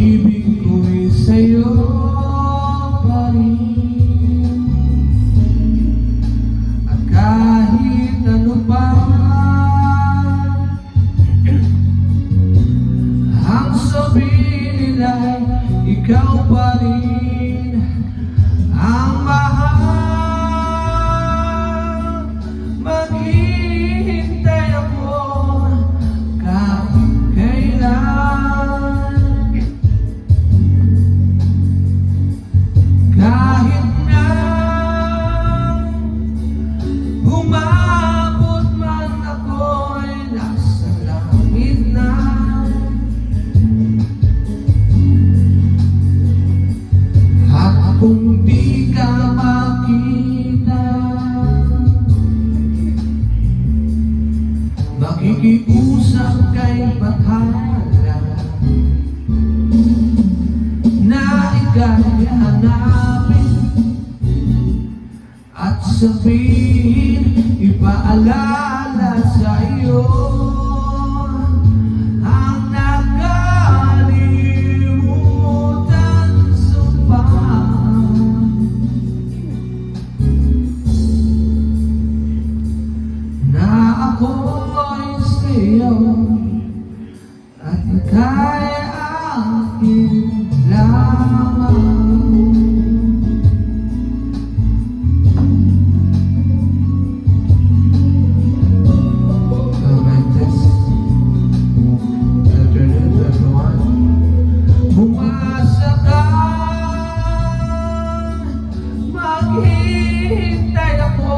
pag-ibig ko'y sa'yo pa rin. At kahit ano pa ang sabihin nila'y ikaw pa rin ang mahal. Maghihintay ako kahit kailan, kahit na umabot man ako'y nasa langit na. At kung di ka makita, makikiusap kay Bathala na ika'y hanapin at sabihin, ipaalala sa iyo ang nakalimutan sumpa. Na ako'y sa'yo at ika'y akin lamang. Umasa ka, maghihintay ako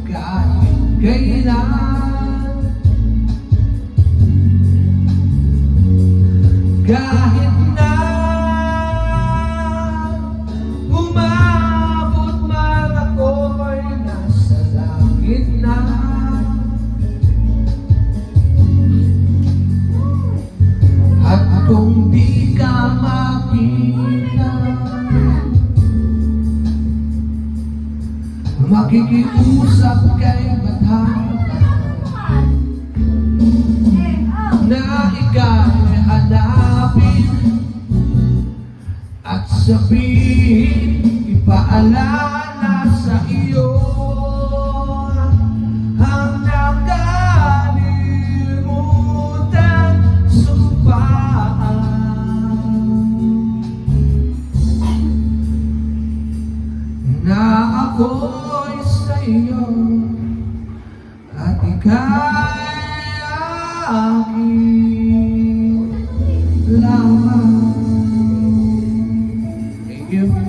kahit kailan, kahit na umabot man ako'y nasa langit na. At kung di ka makita, makikiusap kay Bathala na ika'y hanapin at sabihin, ipaalala sa iyo ang nakalimutan sumpaan. Na ako'y sa'yo at ika'y akin lamang. Thank you.